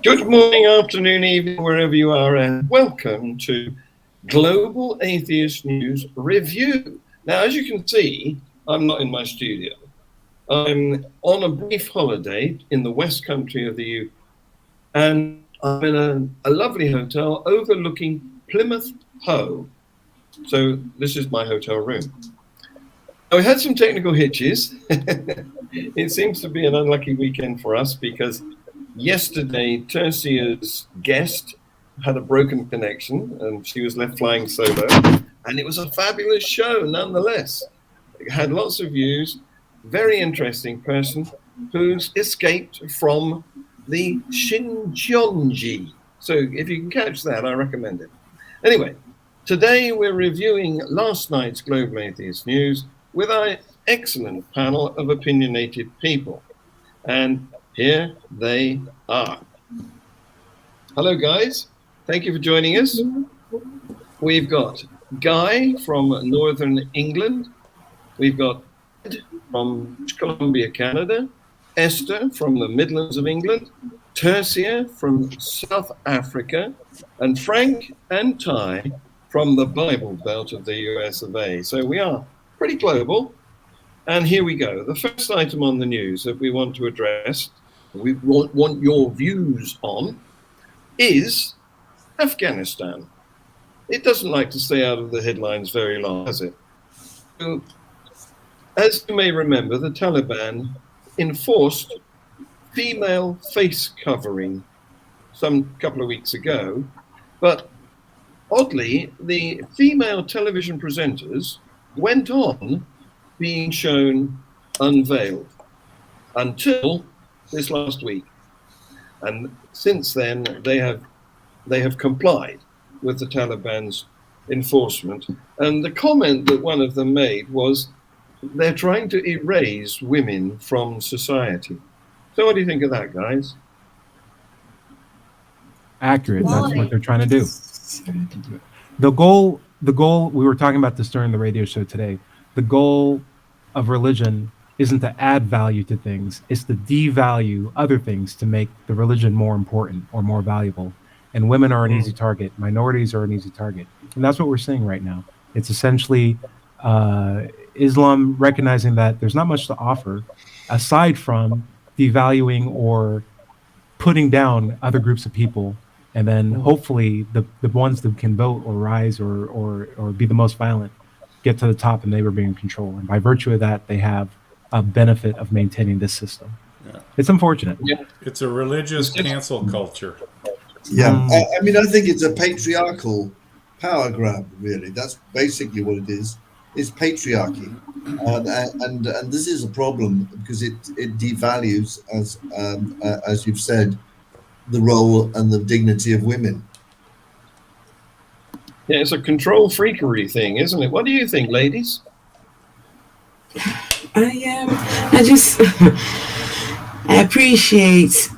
Good morning, afternoon, evening, wherever you are, and welcome to Global Atheist News Review. Now, as you can see, I'm not in my studio. I'm on a brief holiday in the West Country of the UK, and I'm in a lovely hotel overlooking Plymouth Hoe. So this is my hotel room. We had some technical hitches. It seems to be an unlucky weekend for us because yesterday, Tercia's guest had a broken connection and she was left flying solo. And it was a fabulous show nonetheless. It had lots of views. Very interesting person who's escaped from the Xinjiang. So if you can catch that, I recommend it. Anyway, today we're reviewing last night's Global Atheist News with our excellent panel of opinionated people. And here they are. Hello, guys. Thank you for joining us. We've got Guy from Northern England. We've got Ed from Columbia, Canada. Esther from the Midlands of England. Tercia from South Africa. And Frank and Ty from the Bible Belt of the US of A. So we are pretty global. And here we go. The first item on the news that we want to address, we want your views on, is Afghanistan. It doesn't like to stay out of the headlines very long, does it? So, as you may remember, the Taliban enforced female face covering some couple of weeks ago, but oddly, the female television presenters went on being shown unveiled until this last week. And since then, they have complied with the Taliban's enforcement. And the comment that one of them made was, they're trying to erase women from society. So what do you think of that, guys? Accurate. That's what they're trying to do. The goal, we were talking about this during the radio show today. The goal of religion isn't to add value to things, it's to devalue other things to make the religion more important or more valuable. And women are an easy target, minorities are an easy target. And that's what we're seeing right now. It's essentially Islam recognizing that there's not much to offer aside from devaluing or putting down other groups of people. And then hopefully the ones that can vote or rise or be the most violent get to the top and they were being in control. And by virtue of that, they have a benefit of maintaining this system. Yeah. It's unfortunate. Yeah. It's a religious cancel culture. Yeah, I mean, I think it's a patriarchal power grab, really. That's basically what it is. It's patriarchy. And this is a problem because it devalues, as you've said, the role and the dignity of women. Yeah, it's a control freakery thing, isn't it? What do you think, ladies? I appreciate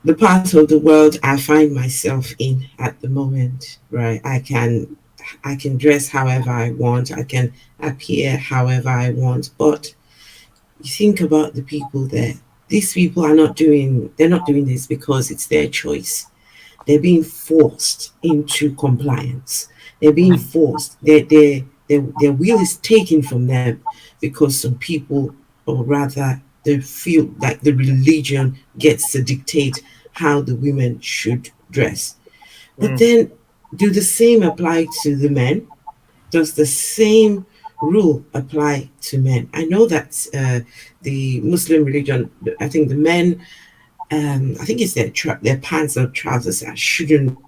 the part of the world I find myself in at the moment, right? I can dress however I want, I can appear however I want, but you think about the people there. These people they're not doing this because it's their choice. They're being forced into compliance. They're being forced. Their will is taken from them because some people, or rather, they feel like the religion gets to dictate how the women should dress. But then, do the same apply to the men? Does the same rule apply to men? I know that the Muslim religion, I think the men, I think it's their pants or trousers shouldn't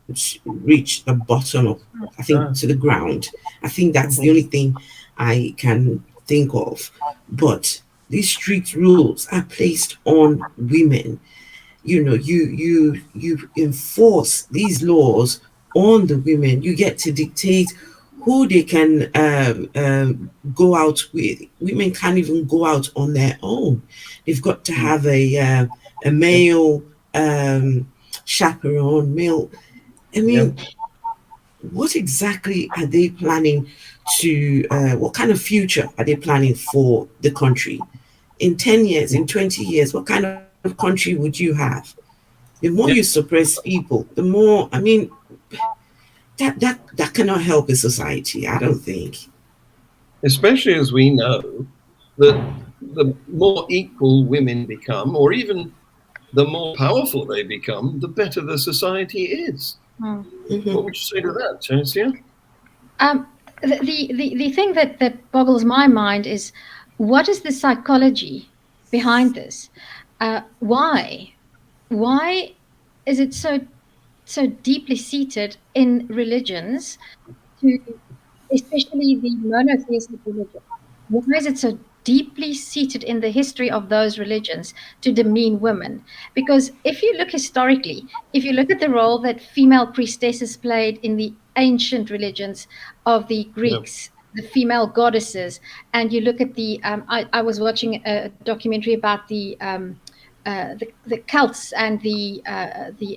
reach the bottom of, I think, to the ground. I think that's the only thing I can think of. But these strict rules are placed on women. You know, you enforce these laws on the women. You get to dictate who they can go out with. Women can't even go out on their own. They've got to have a male chaperone, male. I mean, what exactly are they planning to, what kind of future are they planning for the country? In 10 years, in 20 years, what kind of country would you have? The more you suppress people, the more, I mean, that cannot help a society, I don't think. Especially as we know that the more equal women become, or even the more powerful they become, the better the society is. Mhm. What would you say to that, Chelsea? The thing that boggles my mind is, what is the psychology behind this? Why is it so deeply seated in religions, especially the monotheistic religion? Why is it so deeply seated in the history of those religions to demean women? Because if you look historically, if you look at the role that female priestesses played in the ancient religions of the Greeks, the female goddesses, and you look at the, I was watching a documentary about the Celts and the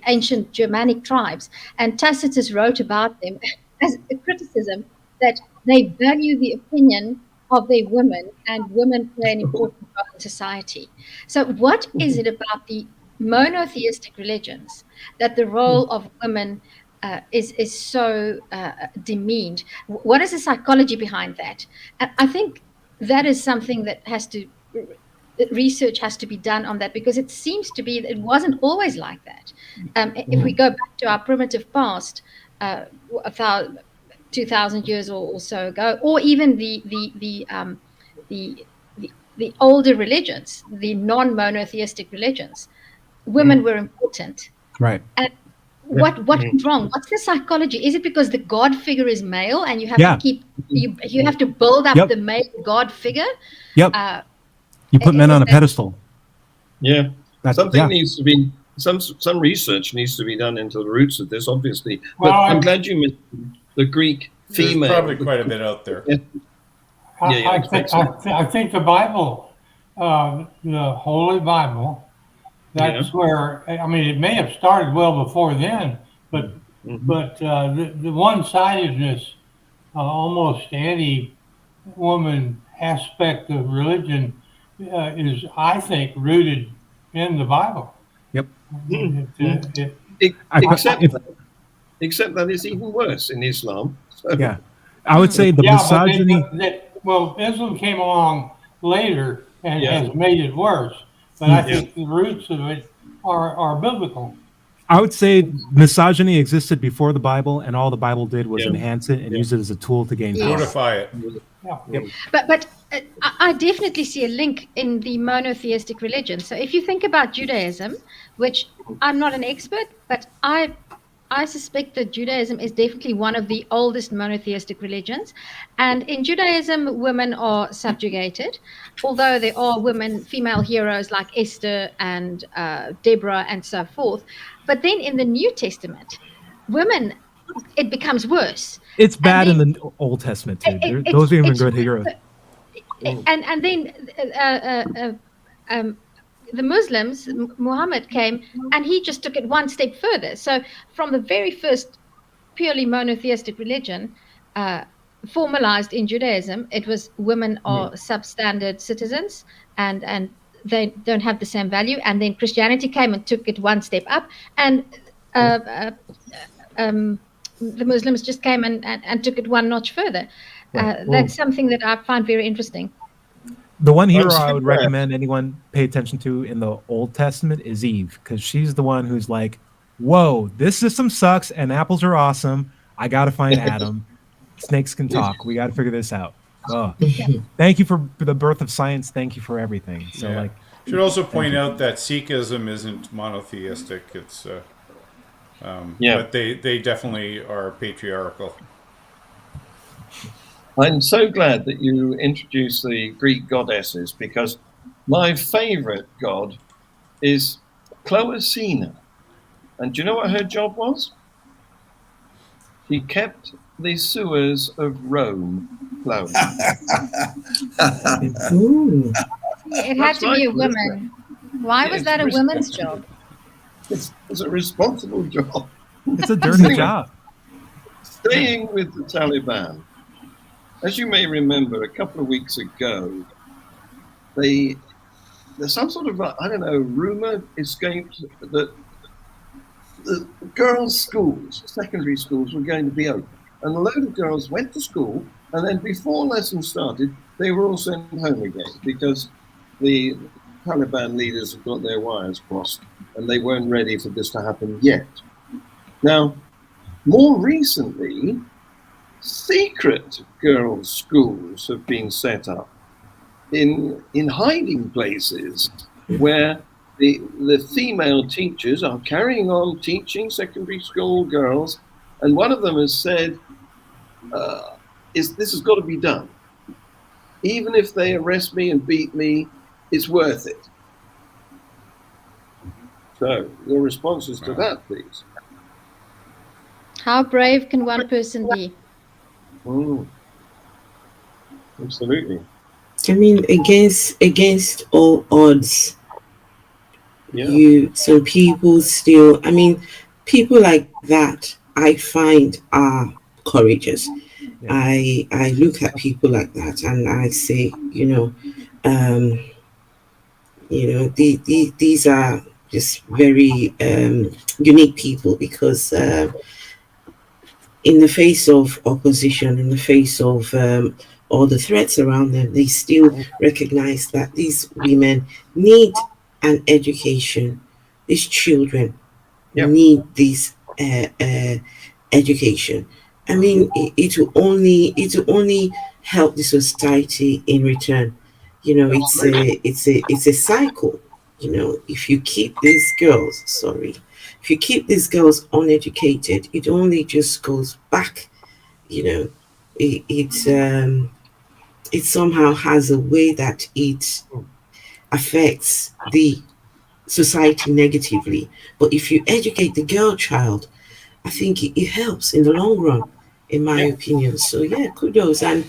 ancient Germanic tribes, and Tacitus wrote about them as a criticism that they value the opinion of their women, and women play an important role in society. So what is it about the monotheistic religions that the role of women is so demeaned? What is the psychology behind that? And I think that is something that research has to be done on that, because it seems to be that it wasn't always like that. If we go back to our primitive past, 2,000 years or so ago, or even the older religions, the non-monotheistic religions, women were important. Right. And what went wrong? What's the psychology? Is it because the God figure is male and you have to keep you have to build up the male God figure? Yep. You put men on a pedestal. Yeah. Something needs to be, some research needs to be done into the roots of this, obviously. But I'm glad you mentioned the Greek female. There's probably quite a bit out there. I think the Bible, the Holy Bible, that's where, I mean, it may have started well before then, but the one-sidedness, almost anti-woman aspect of religion is, I think, rooted in the Bible. Yep. Except that it's even worse in Islam. So. Yeah. I would say the misogyny. Well, Islam came along later and has made it worse. But I think the roots of it are biblical. I would say misogyny existed before the Bible, and all the Bible did was enhance it and use it as a tool to gain power. Codify it. But I definitely see a link in the monotheistic religion. So if you think about Judaism, which I'm not an expert, but I suspect that Judaism is definitely one of the oldest monotheistic religions. And in Judaism, women are subjugated, although there are women, female heroes like Esther and Deborah and so forth. But then in the New Testament, women, it becomes worse. It's bad in the Old Testament, too. Those are even good heroes. And then the Muslims, Muhammad came, and he just took it one step further. So from the very first purely monotheistic religion, formalized in Judaism, it was women are substandard citizens, and they don't have the same value. And then Christianity came and took it one step up, and the Muslims just came and took it one notch further. That's something that I find very interesting. The one hero I would recommend anyone pay attention to in the Old Testament is Eve, because she's the one who's like, whoa, this system sucks and apples are awesome. I got to find Adam. Snakes can talk. We got to figure this out. Oh. Thank you for the birth of science. Thank you for everything. So should also point out that Sikhism isn't monotheistic. It's but they definitely are patriarchal. I'm so glad that you introduced the Greek goddesses, because my favorite god is Cloacina. And do you know what her job was? She kept the sewers of Rome flowing. It had to be a woman. Why was that a woman's job? It's a responsible job. It's a dirty job. Staying with the Taliban. As you may remember, a couple of weeks ago, there's some sort of, I don't know, rumor escaped that the girls' schools, secondary schools, were going to be open. And a load of girls went to school, and then before lessons started, they were all sent home again because the Taliban leaders had got their wires crossed, and they weren't ready for this to happen yet. Now, more recently, secret girls' schools have been set up in hiding places where the female teachers are carrying on teaching secondary school girls, and one of them has said, this has got to be done. Even if they arrest me and beat me, it's worth it. So, your responses to that, please. How brave can one person be? Absolutely. I mean, against all odds, some people still, I mean, people like that I find are courageous. I look at people like that and I say, these are just very unique people, because in the face of opposition, in the face of all the threats around them, they still recognize that these women need an education. These children need this education. I mean, it will only help the society in return. It's a cycle. If you keep these girls uneducated, it only just goes back. It somehow has a way that it affects the society negatively. But if you educate the girl child, I think it helps in the long run, in my opinion. So kudos. And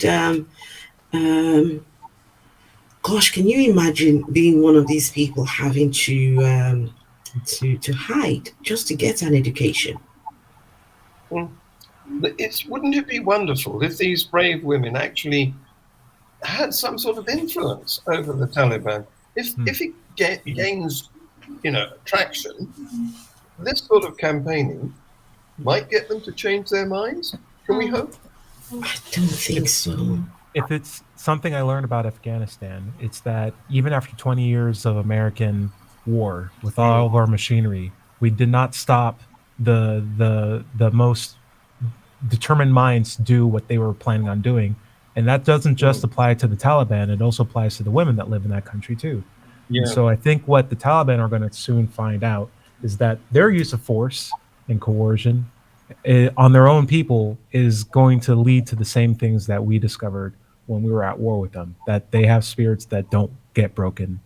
gosh, can you imagine being one of these people having to hide just to get an education? Wouldn't it be wonderful if these brave women actually had some sort of influence over the Taliban? If it gains, traction, this sort of campaigning might get them to change their minds. Can we hope? I don't think so. If it's something I learned about Afghanistan, it's that even after 20 years of American war, with all of our machinery, we did not stop the most determined minds do what they were planning on doing. And that doesn't just apply to the Taliban, it also applies to the women that live in that country too. And so I think what the Taliban are going to soon find out is that their use of force and coercion on their own people is going to lead to the same things that we discovered when we were at war with them, that they have spirits that don't get broken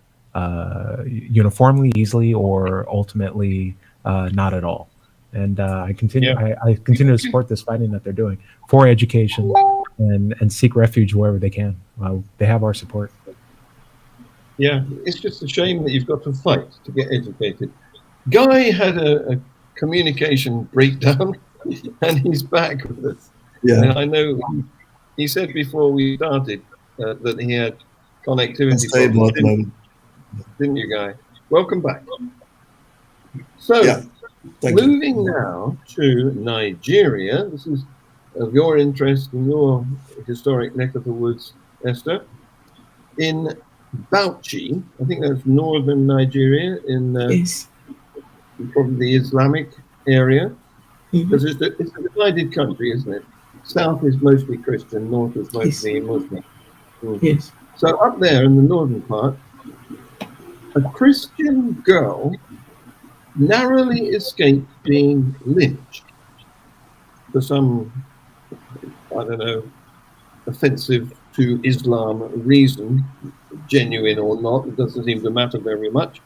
uniformly, easily, or ultimately not at all. And I continue to support this fighting that they're doing for education and seek refuge wherever they can. They have our support. Yeah, it's just a shame that you've got to fight to get educated. Guy had a communication breakdown, and he's back with us. Yeah, and I know he said before we started that he had connectivity problems. Didn't you, Guy? Welcome back. So, moving now to Nigeria. This is of your interest in your historic neck of the woods, Esther. In Bauchi, I think that's northern Nigeria, in probably the Islamic area. Because it's a divided country, isn't it? South is mostly Christian, north is mostly Muslim. Yes. So up there in the northern part, a Christian girl narrowly escaped being lynched for some, I don't know, offensive to Islam reason, genuine or not, it doesn't seem to matter very much.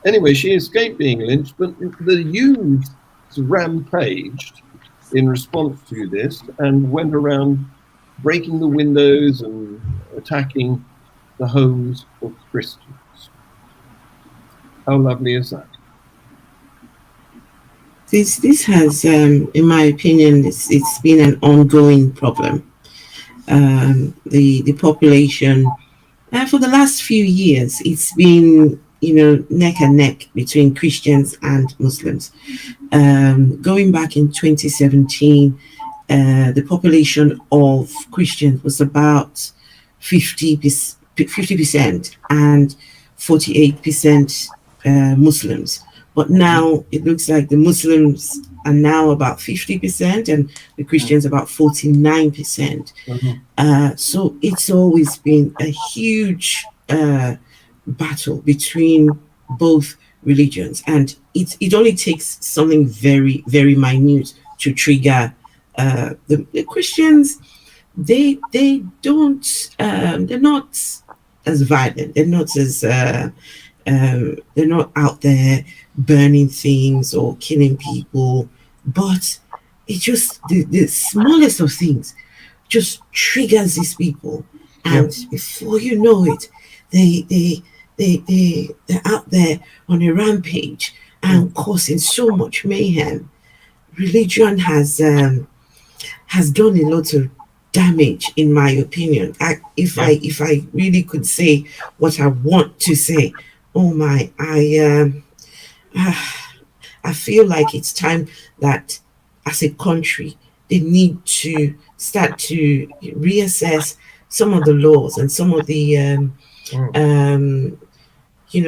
Anyway, she escaped being lynched, but the youths rampaged in response to this and went around breaking the windows and attacking the homes of Christians. How lovely is that? This has, in my opinion, it's been an ongoing problem. The population, for the last few years, it's been neck and neck between Christians and Muslims. Going back in 2017, the population of Christians was about 50% and 48% Muslims. But now it looks like the Muslims are now about 50% and the Christians about 49%. So it's always been a huge battle between both religions, and it only takes something very, very minute to trigger the Christians. They don't they're not as violent, they're not as they're not out there burning things or killing people, but it just the smallest of things just triggers these people, and before you know it, they're out there on a rampage and causing so much mayhem. Religion has done a lot of damage, in my opinion. If I really could say what I want to say, I feel like it's time that as a country they need to start to reassess some of the laws and some of the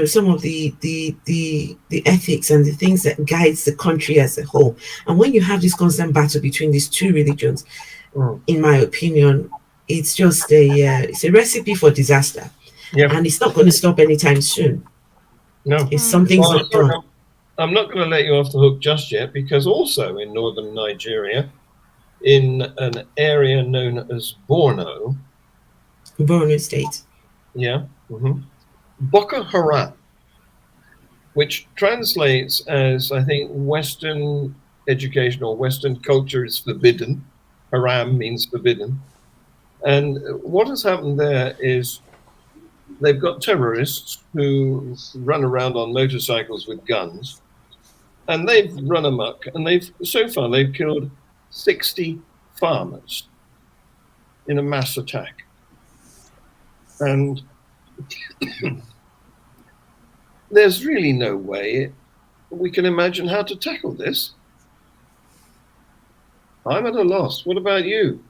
some of the ethics and the things that guides the country as a whole. And when you have this constant battle between these two religions, in my opinion, it's just it's a recipe for disaster. And it's not going to stop anytime soon. No, if something's not done. I'm not going to let you off the hook just yet, because also in northern Nigeria, in an area known as Borno State, Boko Haram, which translates as, I think, Western education or Western culture is forbidden. Haram means forbidden. And what has happened there is they've got terrorists who run around on motorcycles with guns, and they've run amok, and so far they've killed 60 farmers in a mass attack. And there's really no way we can imagine how to tackle this. I'm at a loss. What about you?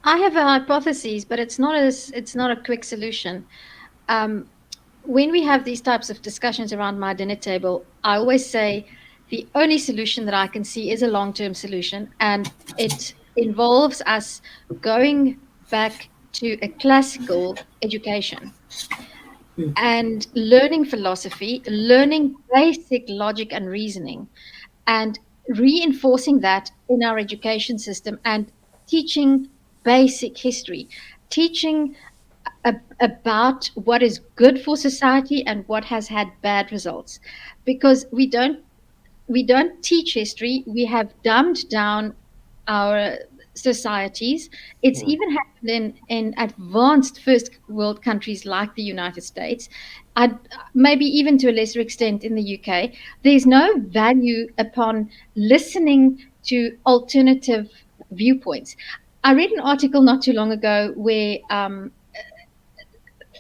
I have a hypothesis, but it's not a quick solution. When we have these types of discussions around my dinner table, I always say the only solution that I can see is a long-term solution, and it involves us going back to a classical education and learning philosophy, learning basic logic and reasoning, and reinforcing that in our education system, and teaching basic history, teaching about what is good for society and what has had bad results. Because we don't teach history. We have dumbed down our societies. It's even happened in advanced first world countries like the United States, maybe even to a lesser extent in the UK. There's no value upon listening to alternative viewpoints. I read an article not too long ago where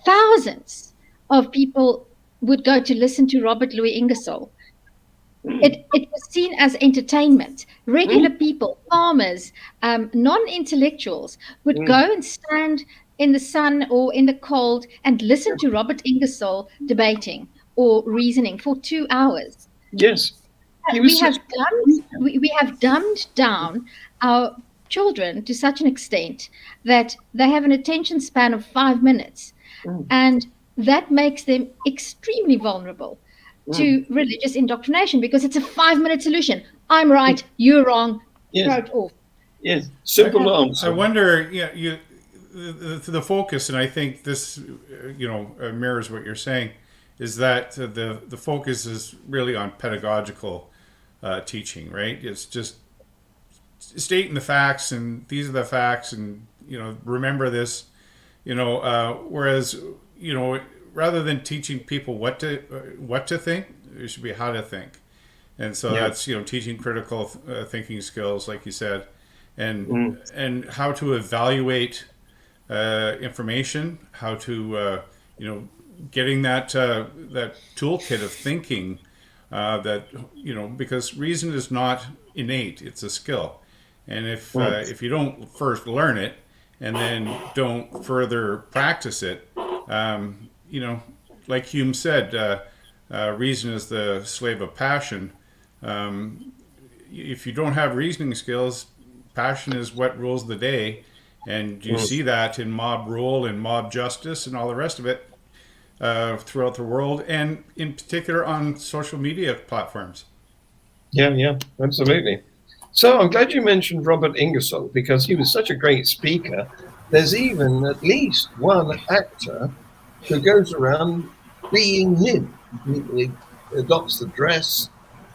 thousands of people would go to listen to Robert Louis Ingersoll. It was seen as entertainment. Regular people, farmers, non-intellectuals would go and stand in the sun or in the cold and listen to Robert Ingersoll debating or reasoning for 2 hours. Yes. We have dumbed down our children to such an extent that they have an attention span of 5 minutes. And that makes them extremely vulnerable to religious indoctrination, because it's a 5-minute solution. I'm right, you're wrong, throw it off. Yes, simple answer. I wonder, the focus, and I think this, mirrors what you're saying, is that the focus is really on pedagogical teaching, right? It's just stating the facts, and these are the facts, and remember this, whereas rather than teaching people what to think, it should be how to think. And so that's teaching critical thinking skills, like you said, and how to evaluate information, how to getting that that toolkit of thinking that, you know, because reason is not innate, it's a skill. And if you don't first learn it and then don't further practice it, you know, like Hume said, reason is the slave of passion. If you don't have reasoning skills, passion is what rules the day. And you see that in mob rule and mob justice and all the rest of it throughout the world, and in particular on social media platforms. Yeah, absolutely. So I'm glad you mentioned Robert Ingersoll, because he was such a great speaker. There's even at least one actor who goes around being him. He adopts the dress,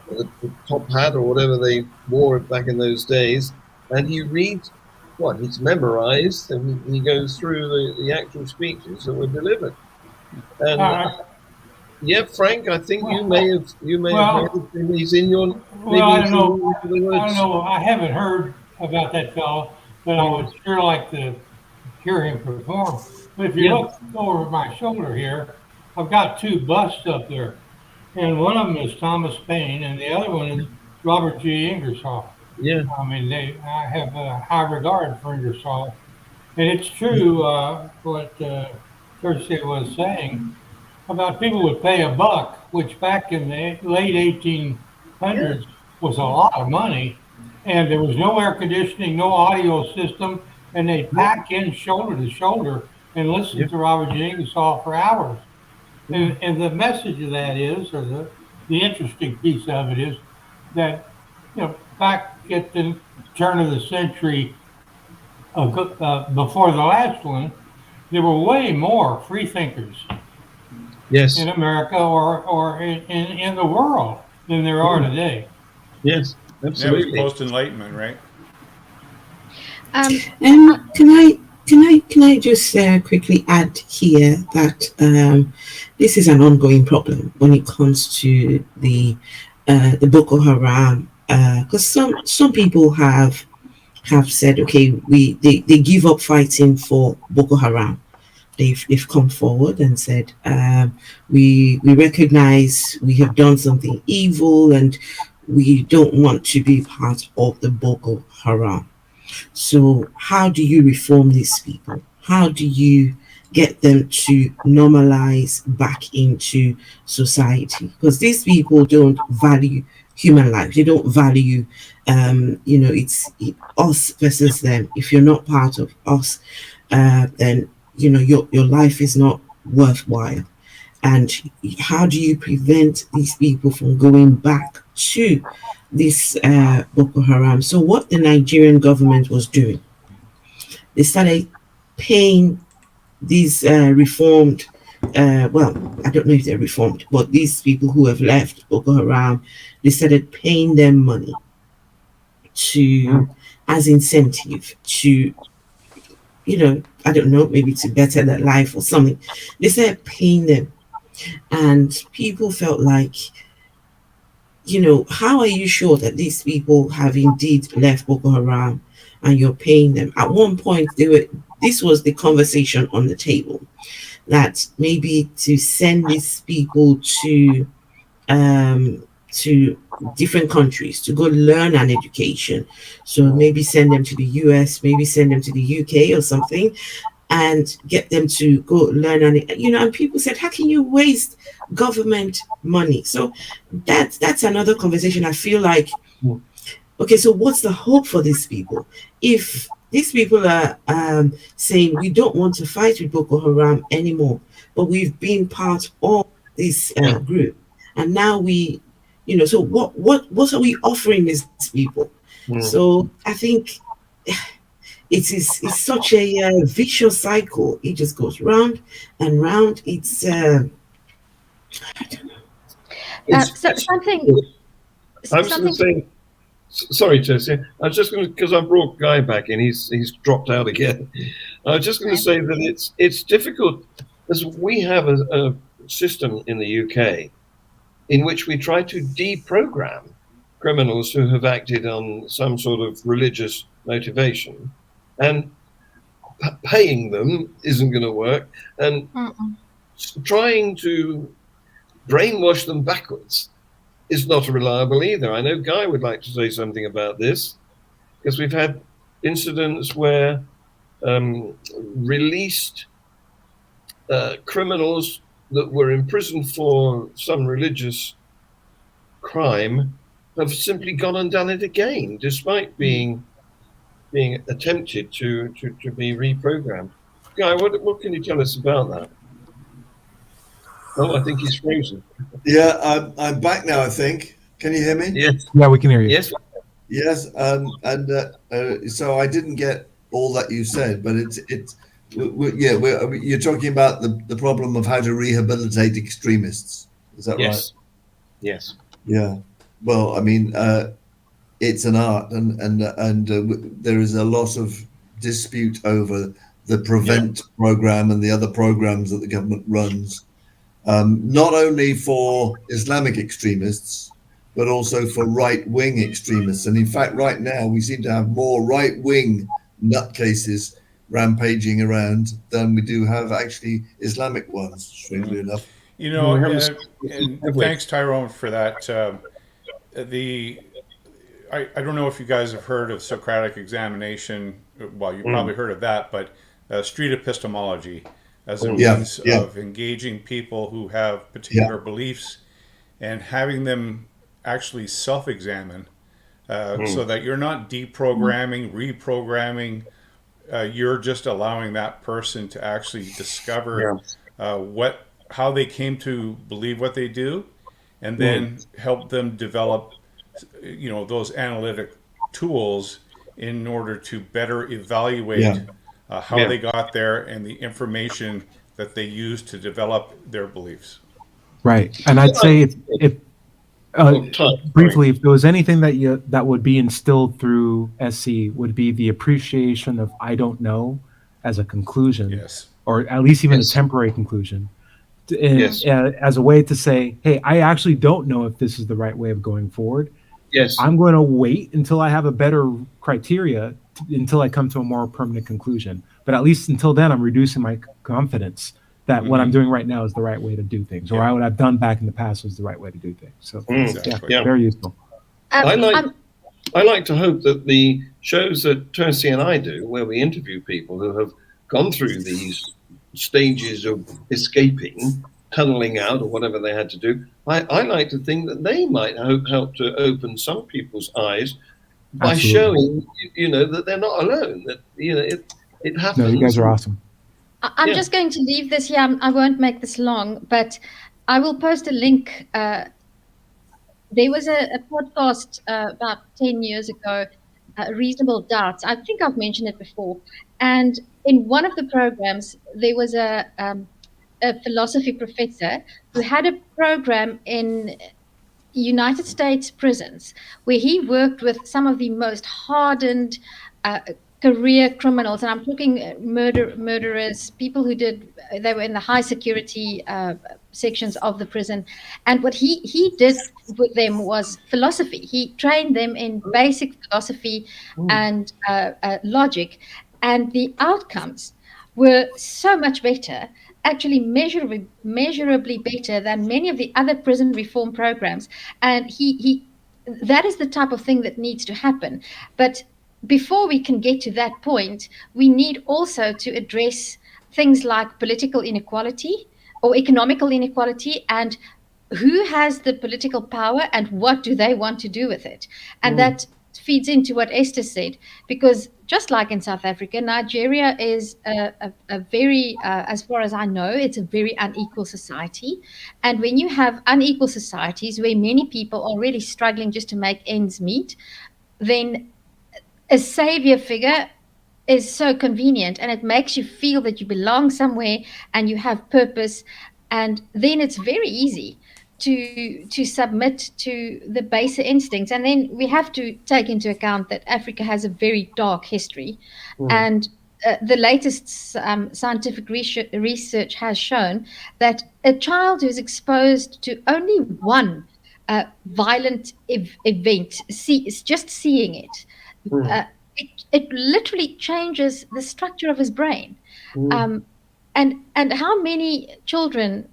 the top hat, or whatever they wore back in those days, and he reads what he's memorized, and he goes through the actual speeches that were delivered. And yeah, Frank, I think you may have heard him. He's in your. Well, I don't know. I haven't heard about that fellow, but I would sure like to hear him perform. But if you look over my shoulder here, I've got two busts up there, and one of them is Thomas Paine, and the other one is Robert G. Ingersoll. Yeah. I mean, I have a high regard for Ingersoll, and it's true what Thursday was saying about people would pay $1, which back in the late 1800s was a lot of money, and there was no air conditioning, no audio system, and they'd pack in shoulder to shoulder and listen to Robert G. Ingersoll for hours. And the message of that is, or the interesting piece of it is that, you know, back at the turn of the century, before the last one, there were way more free thinkers in America or in the world than there are today. Yes, absolutely. Yeah, it was post-Enlightenment, right? And can I just quickly add here that this is an ongoing problem when it comes to the Boko Haram, because some people have said, okay, they give up fighting for Boko Haram. They've come forward and said, we recognize we have done something evil and we don't want to be part of the Boko Haram. So how do you reform these people? How do you get them to normalize back into society? Because these people don't value human life. They don't value, it's us versus them. If you're not part of us, then, your life is not worthwhile. And how do you prevent these people from going back to this Boko Haram? So what the Nigerian government was doing, they started paying these reformed, I don't know if they're reformed, but these people who have left Boko Haram, they started paying them money as incentive to, I don't know, maybe to better their life or something. They started paying them. And people felt like, how are you sure that these people have indeed left Boko Haram and you're paying them? At one point, this was the conversation on the table, that maybe to send these people to different countries to go learn an education. So maybe send them to the US, maybe send them to the UK or something, and get them to go learn. And people said, how can you waste government money? So that's another conversation. I feel like, okay, so what's the hope for these people? If these people are saying, we don't want to fight with Boko Haram anymore, but we've been part of this group, and now we, so what are we offering these people? So I think it's such a vicious cycle. It just goes round and round. It's I don't know. I was going to say, sorry, Tessie. I was just going to, because I brought Guy back in. He's dropped out again. I was just going to say that it's difficult, as we have a system in the UK in which we try to deprogram criminals who have acted on some sort of religious motivation, and paying them isn't going to work. And trying to brainwash them backwards is not reliable either. I know Guy would like to say something about this, because we've had incidents where released criminals that were imprisoned for some religious crime have simply gone and done it again, despite being attempted to be reprogrammed. Guy, what can you tell us about that? Oh, I think he's frozen. Yeah, I'm back now, I think. Can you hear me? Yes. Yeah, we can hear you. Yes. Yes, so I didn't get all that you said, but you're talking about the problem of how to rehabilitate extremists. Is that right? Yes. Yeah. Well, I mean, it's an art, and there is a lot of dispute over the Prevent program and the other programs that the government runs, not only for Islamic extremists, but also for right-wing extremists. And in fact, right now, we seem to have more right-wing nutcases rampaging around than we do have actually Islamic ones, strangely enough. You know, and thanks, Tyrone, for that. I don't know if you guys have heard of Socratic examination. Well, you probably heard of that, but street epistemology as a means of engaging people who have particular beliefs and having them actually self-examine so that you're not deprogramming, reprogramming. You're just allowing that person to actually discover how they came to believe what they do, and then help them develop, those analytic tools in order to better evaluate how they got there and the information that they use to develop their beliefs. Right, and I'd say if briefly, if there was anything that would be instilled through SC, would be the appreciation of "I don't know" as a conclusion, or at least even a temporary conclusion, as a way to say, "Hey, I actually don't know if this is the right way of going forward. I'm going to wait until I have a better criteria, until I come to a more permanent conclusion. But at least until then, I'm reducing my confidence that what I'm doing right now is the right way to do things, or what I've done back in the past was the right way to do things." So very useful. I like to hope that the shows that Tercy and I do, where we interview people who have gone through these stages of escaping, tunneling out, or whatever they had to do, I like to think that they might help to open some people's eyes by showing, that they're not alone, that, it happens. No, you guys are awesome. I'm just going to leave this here. I won't make this long, but I will post a link. There was a podcast about 10 years ago, Reasonable Doubts. I think I've mentioned it before. And in one of the programs, there was a philosophy professor who had a program in United States prisons where he worked with some of the most hardened career criminals, and I'm talking murderers, people who they were in the high security sections of the prison. And what he did with them was philosophy. He trained them in basic philosophy and logic, and the outcomes were so much better, actually measurably better than many of the other prison reform programs. And that is the type of thing that needs to happen. But before we can get to that point, we need also to address things like political inequality or economical inequality, and who has the political power and what do they want to do with it. And that feeds into what Esther said, because just like in South Africa, Nigeria is a very, as far as I know, it's a very unequal society. And when you have unequal societies where many people are really struggling just to make ends meet, then a savior figure is so convenient, and it makes you feel that you belong somewhere and you have purpose. And then it's very easy to submit to the baser instincts. And then we have to take into account that Africa has a very dark history. And the latest scientific research has shown that a child who's exposed to only one violent event, just seeing it, it literally changes the structure of his brain. And how many children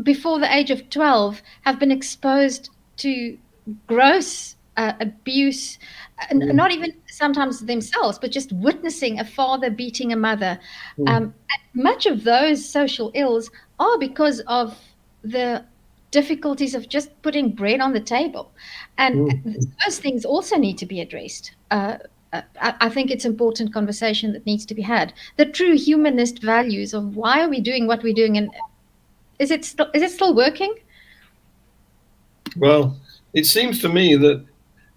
before the age of 12 have been exposed to gross abuse, not even sometimes themselves, but just witnessing a father beating a mother. Much of those social ills are because of the difficulties of just putting bread on the table. And those things also need to be addressed. I think it's important conversation that needs to be had. The true humanist values of why are we doing what we're doing, and is it still working? Well, it seems to me that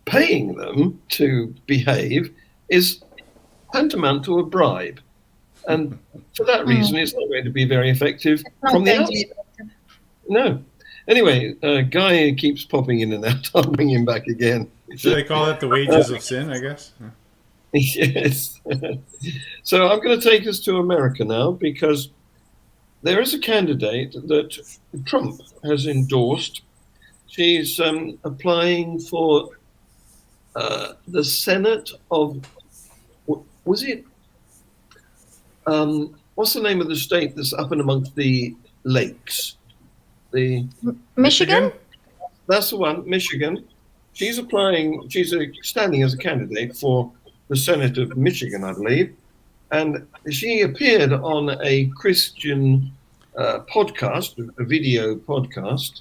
paying them to behave is tantamount to a bribe. And for that reason, it's not going to be very effective from the outset. No. Anyway, Guy keeps popping in and out. I'll bring him back again. Should they call it the wages of sin, I guess? Yes. So I'm going to take us to America now, because there is a candidate that Trump has endorsed. She's applying for the Senate of, was it, what's the name of the state that's up and amongst the lakes? The Michigan? That's the one, Michigan. She's applying, she's standing as a candidate for the Senate of Michigan, I believe. And she appeared on a Christian podcast, a video podcast,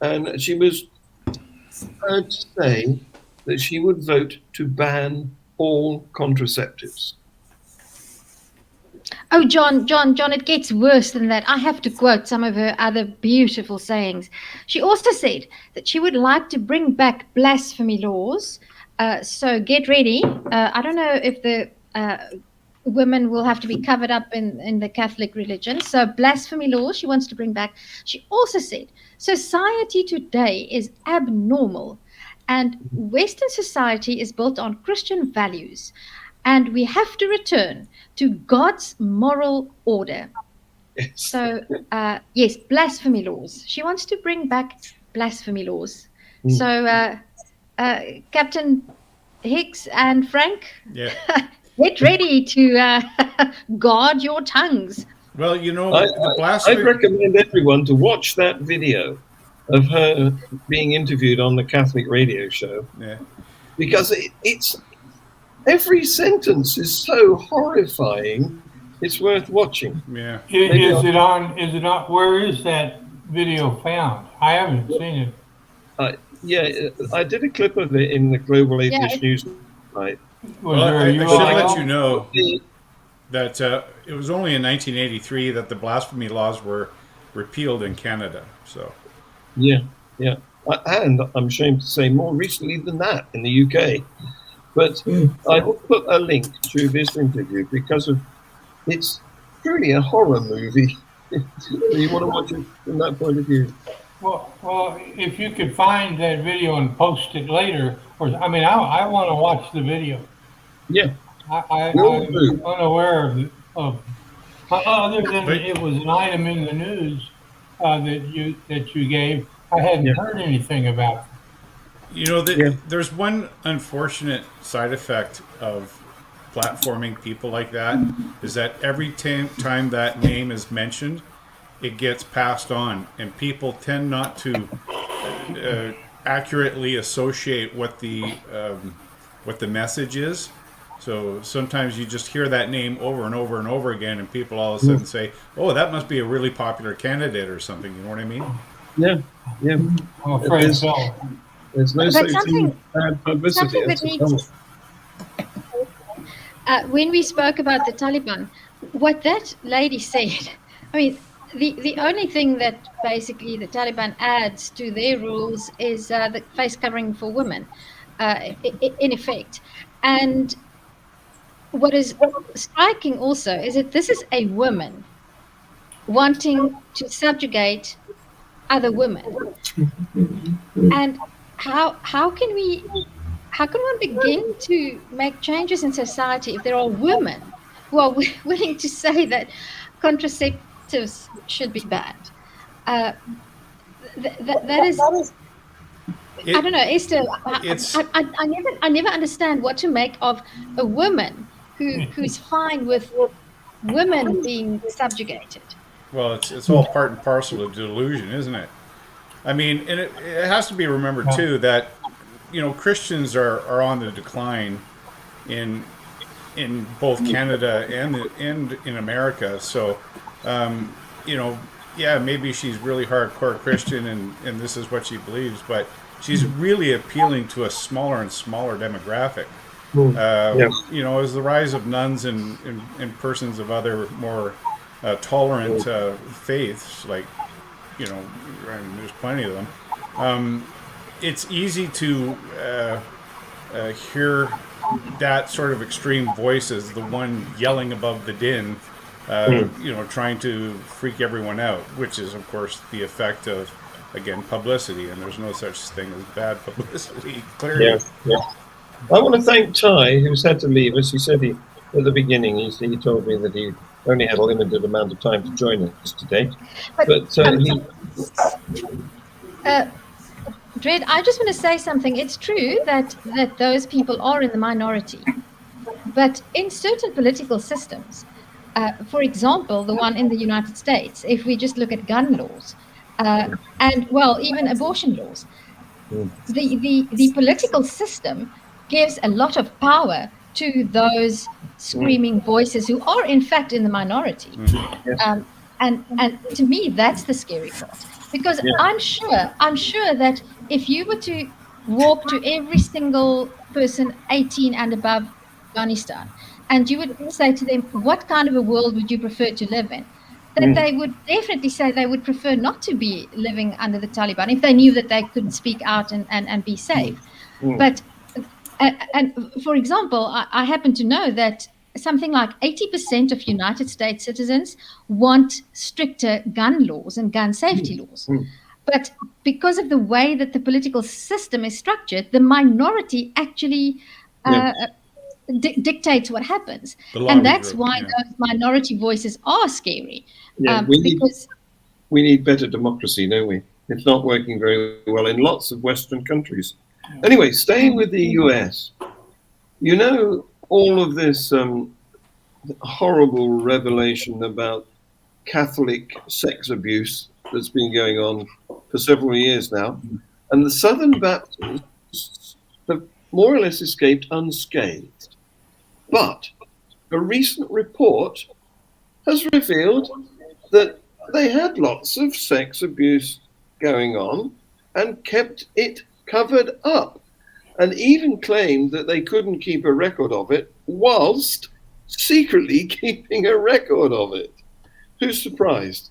and she was heard to say that she would vote to ban all contraceptives. Oh, John, it gets worse than that. I have to quote some of her other beautiful sayings. She also said that she would like to bring back blasphemy laws. So get ready. I don't know if the women will have to be covered up in the Catholic religion. So blasphemy laws she wants to bring back. She also said society today is abnormal, and Western society is built on Christian values, and we have to return to God's moral order. Yes. So, yes, blasphemy laws. She wants to bring back blasphemy laws. So, Captain Hicks and Frank, get ready to guard your tongues. Well, you know, I'd recommend everyone to watch that video of her being interviewed on the Catholic radio show. Yeah. Because it's every sentence is so horrifying. It's worth watching. Yeah. Is it on? Where is that video found? I haven't seen it. Yeah, I did a clip of it in the Global Atheist News. Right. Well, I should let you know that it was only in 1983 that the blasphemy laws were repealed in Canada. So. Yeah. And I'm ashamed to say more recently than that in the UK. But I will put a link to this interview because it's truly a horror movie. You want to watch it from that point of view. Well, if you could find that video and post it later, I want to watch the video. Yeah. I'm unaware of other than it was an item in the news that you gave. I hadn't heard anything about it. You know, there's one unfortunate side effect of platforming people like that, is that every time that name is mentioned, it gets passed on, and people tend not to accurately associate what the message is. So sometimes you just hear that name over and over and over again, and people all of a sudden say, "Oh, that must be a really popular candidate or something." You know what I mean? Yeah. I'm afraid so. There's no such bad publicity. When we spoke about the Taliban, what that lady said, I mean, the only thing that basically the Taliban adds to their rules is the face covering for women, in effect. And what is striking also is that this is a woman wanting to subjugate other women. And how can one begin to make changes in society if there are women who are willing to say that contraceptives should be banned? That is, I don't know, Esther. I never understand what to make of a woman who's fine with women being subjugated. Well, it's all part and parcel of delusion, isn't it? I mean, and it has to be remembered too that Christians are on the decline in both Canada and in America. So, maybe she's really hardcore Christian and this is what she believes, but she's really appealing to a smaller and smaller demographic. As the rise of nuns and persons of other more tolerant faiths, like, there's plenty of them. It's easy to hear that sort of extreme voice as the one yelling above the din, trying to freak everyone out, which is, of course, the effect of, again, publicity. And there's no such thing as bad publicity, clearly. Yeah. I want to thank Ty, who's had to leave us. He said at the beginning, he told me that he only had a limited amount of time to join us today. Dred, I just want to say something. It's true that those people are in the minority, but in certain political systems, for example, the one in the United States, if we just look at gun laws, even abortion laws, the political system gives a lot of power to those screaming voices who are in fact in the minority. And to me, that's the scary part, because I'm sure that if you were to walk to every single person 18 and above Afghanistan, and you would say to them, what kind of a world would you prefer to live in? That they would definitely say they would prefer not to be living under the Taliban if they knew that they could speak out and be safe. But and for example, I happen to know that something like 80% of United States citizens want stricter gun laws and gun safety laws. But because of the way that the political system is structured, the minority actually dictates what happens. And that's why those minority voices are scary. We need better democracy, don't we? It's not working very well in lots of Western countries. Anyway, staying with the US, all of this horrible revelation about Catholic sex abuse that's been going on for several years now, and the Southern Baptists have more or less escaped unscathed. But a recent report has revealed that they had lots of sex abuse going on and kept it covered up, and even claimed that they couldn't keep a record of it whilst secretly keeping a record of it. Who's surprised?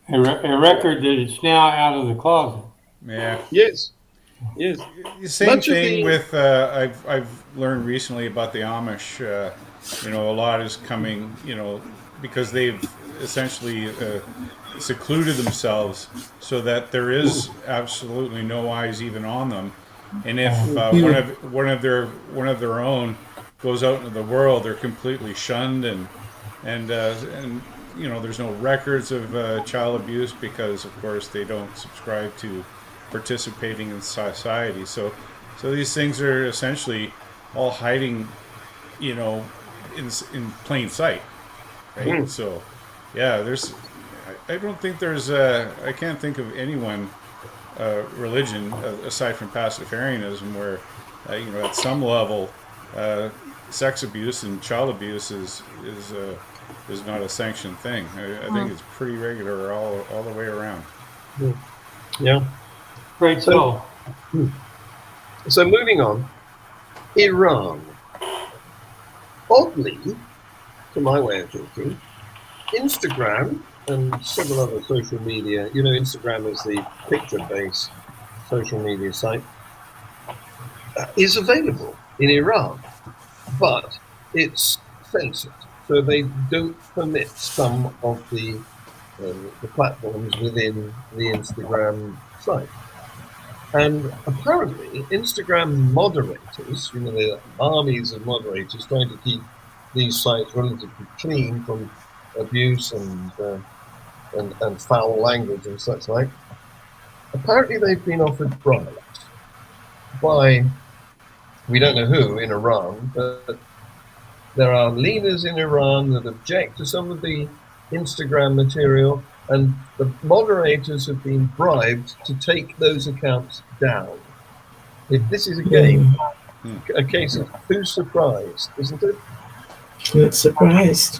A record that is now out of the closet. Yeah. Yes. Same thing with I've learned recently about the Amish. A lot is coming, because they've essentially secluded themselves so that there is absolutely no eyes even on them. And if one of their own goes out into the world, they're completely shunned and there's no records of child abuse because, of course, they don't subscribe to participating in society. So these things are essentially all hiding, in plain sight, right? So, I don't think there's I can't think of anyone, religion aside from Pastafarianism where, at some level, sex abuse and child abuse is not a sanctioned thing. I think it's pretty regular all the way around. Yeah. Great. So moving on, Iran. Oddly, to my way of thinking, Instagram and several other social media, Instagram is the picture-based social media site, is available in Iran, but it's censored. So they don't permit some of the platforms within the Instagram site. And apparently, Instagram moderators, the armies of moderators trying to keep these sites relatively clean from abuse and foul language and such like, apparently they've been offered bribes by, we don't know who in Iran, but There are leaders in Iran that object to some of the Instagram material, and the moderators have been bribed to take those accounts down. If this is again a case of who's surprised, isn't it? Not surprised.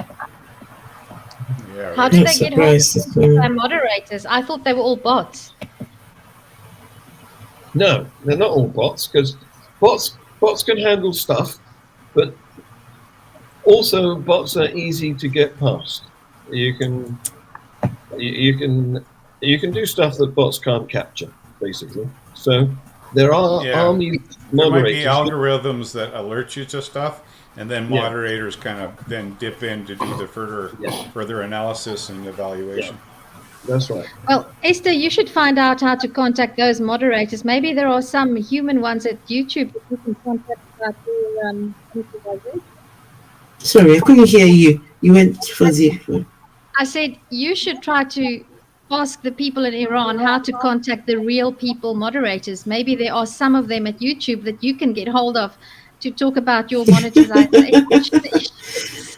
Yeah, How right. did Not they get hold of surprised. the moderators? I thought they were all bots. No, they're not all bots, because bots can handle stuff, but also bots are easy to get past. You can do stuff that bots can't capture, basically. So there are army There might be moderators. algorithms that alert you to stuff, and then moderators kind of then dip in to do the further analysis and evaluation. That's right. Well, Esther, you should find out how to contact those moderators. Maybe there are some human ones at YouTube that you can contact about your improvisation. Sorry, I couldn't hear you. You went fuzzy. I said you should try to ask the people in Iran how to contact the real people moderators. Maybe there are some of them at YouTube that you can get hold of to talk about your monetization issues.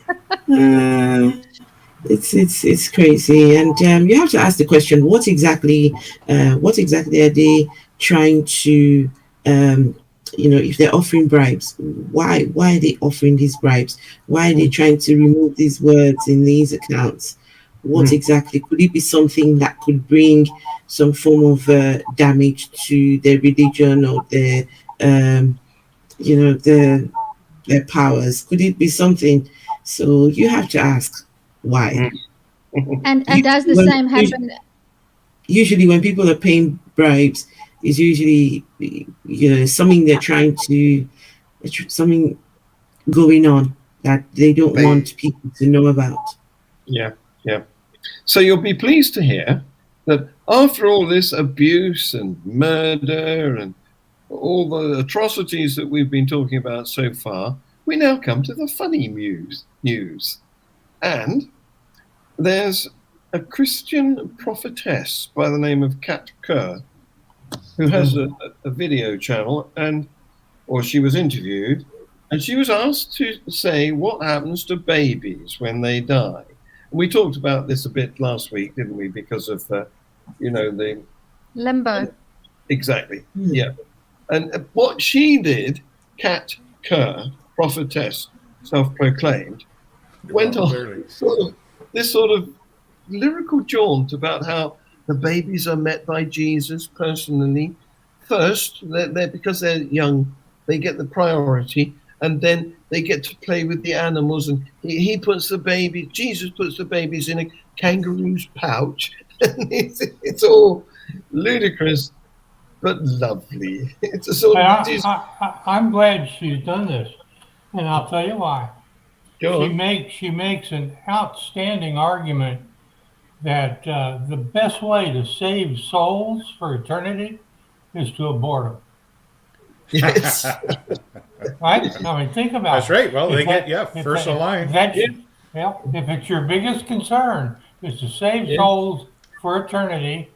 It's crazy, and you have to ask the question: what exactly are they trying to? If they're offering bribes, why are they offering these bribes? Why are they trying to remove these words in these accounts? What exactly could it be? Something that could bring some form of damage to their religion or their their powers? Could it be something? So you have to ask why. And does the same happen? Usually when people are paying bribes, it's usually something they're trying to, something going on that they don't want people to know about. Yeah. So you'll be pleased to hear that after all this abuse and murder and all the atrocities that we've been talking about so far, we now come to the funny news. And there's a Christian prophetess by the name of Kat Kerr, who has a video channel, or she was interviewed, and she was asked to say what happens to babies when they die. And we talked about this a bit last week, didn't we? Because of the limbo. Exactly. Yeah. And what she did, Kat Kerr, prophetess, self-proclaimed, went on this sort of lyrical jaunt about how the babies are met by Jesus personally. First, because they're young, they get the priority, and then they get to play with the animals. And Jesus puts the babies in a kangaroo's pouch. It's all ludicrous, but lovely. It's a sort of. I'm glad she's done this, and I'll tell you why. Go on. She makes an outstanding argument that the best way to save souls for eternity is to abort them. Yes. Right? I mean, think about it. That's right. Well, first in line. If it's your biggest concern is to save souls for eternity,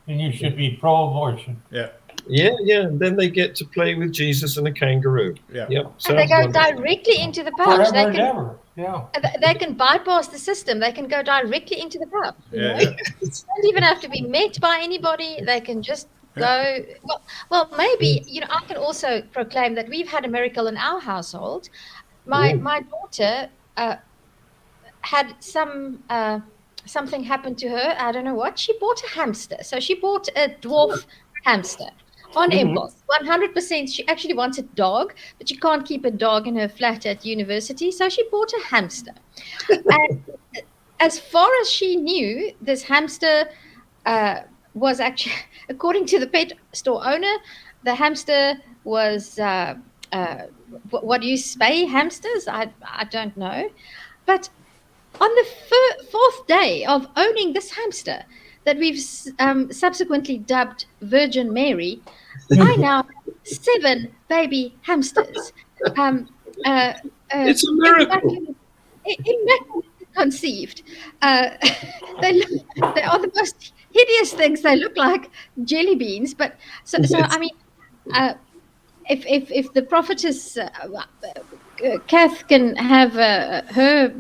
then you should be pro-abortion. Yeah. Then they get to play with Jesus and a kangaroo. Yep. And they go directly into the pouch. Forever and ever. Yeah. They can bypass the system. They can go directly into the pouch. They don't even have to be met by anybody. They can just go. Well, maybe I can also proclaim that we've had a miracle in our household. My daughter had something happen to her. I don't know what. She bought a hamster. So she bought a dwarf hamster. On impulse, 100%. She actually wants a dog, but she can't keep a dog in her flat at university, so she bought a hamster. And as far as she knew, this hamster was actually, according to the pet store owner, the hamster was, what do you spay hamsters? I don't know. But on the fourth day of owning this hamster, that we've subsequently dubbed Virgin Mary, I now have 7 baby hamsters. It's a miracle. Immaculately conceived. They are the most hideous things. They look like jelly beans. But so I mean, if the prophetess Kath can have her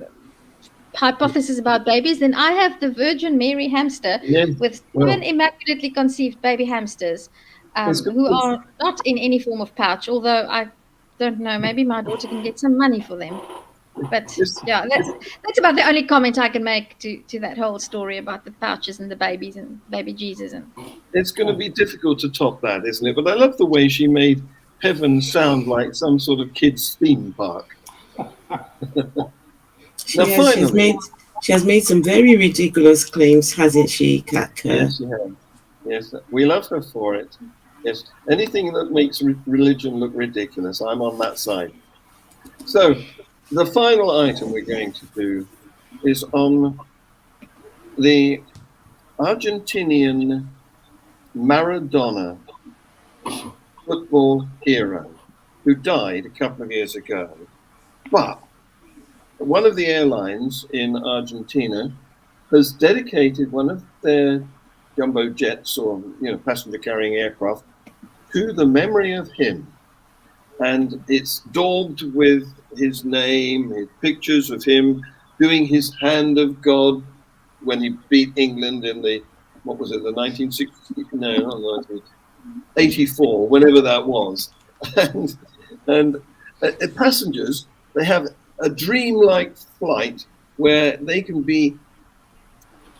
hypothesis about babies, then I have the Virgin Mary hamster with 7 immaculately conceived baby hamsters who are not in any form of pouch, although I don't know, maybe my daughter can get some money for them. But yeah, that's about the only comment I can make to that whole story about the pouches and the babies and baby Jesus. And it's going to be difficult to top that, isn't it? But I love the way she made heaven sound like some sort of kids' theme park. She has made some very ridiculous claims, hasn't she, Katka? Yes, she has. Yes, we love her for it. Yes, anything that makes religion look ridiculous, I'm on that side. So, the final item we're going to do is on the Argentinian Maradona football hero who died a couple of years ago. But one of the airlines in Argentina has dedicated one of their jumbo jets or passenger carrying aircraft to the memory of him. And it's daubed with his name, his pictures of him doing his hand of God when he beat England in the, what was it, the 1960s? No, not 1984, whenever that was. And passengers, they have a dreamlike flight where they can be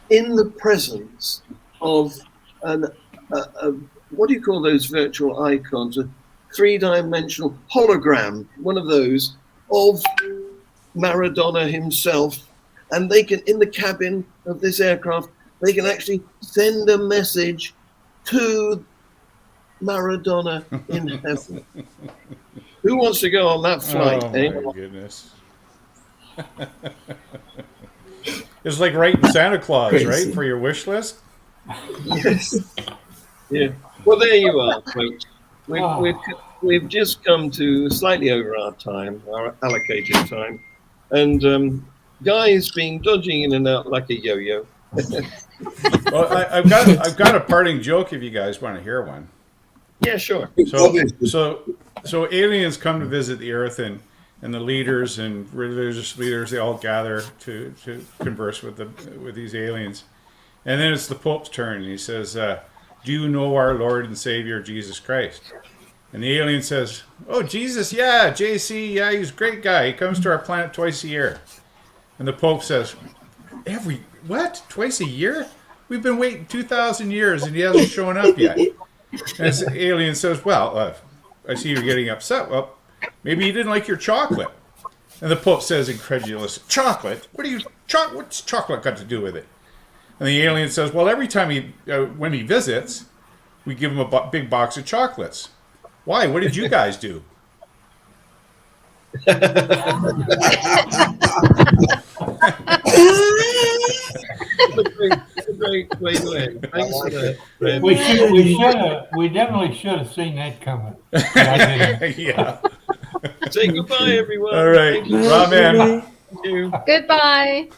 in the presence of what do you call those virtual icons? A 3-dimensional hologram, one of those, of Maradona himself. And they can, in the cabin of this aircraft, they can actually send a message to Maradona in heaven. Who wants to go on that flight? Oh, my goodness. It's like writing Santa Claus, right, for your wish list? Yes. Yeah. Well, there you are, folks. We've just come to slightly over our time, our allocated time, and Guy's been dodging in and out like a yo-yo. Well, I've got a parting joke if you guys want to hear one. Yeah, sure. So aliens come to visit the Earth, and the leaders and religious leaders, they all gather to converse with these aliens, and then it's the Pope's turn, and he says, "Do you know our Lord and Savior Jesus Christ?" And the alien says, "Oh, Jesus, yeah, JC, yeah, he's a great guy. He comes to our planet twice a year." And the Pope says, twice a year? We've been waiting 2,000 years and he hasn't shown up yet. And the alien says, "Well, I see you're getting upset. Well, maybe you didn't like your chocolate." And the Pope says, incredulous, "Chocolate? What's chocolate got to do with it?" And the alien says, "Well, every time when he visits, we give him a big box of chocolates. Why? What did you guys do?" Great way to end. Thanks for that. We definitely should have seen that coming. Yeah. Say goodbye, everyone. All right. Ramen. Thank you. goodbye.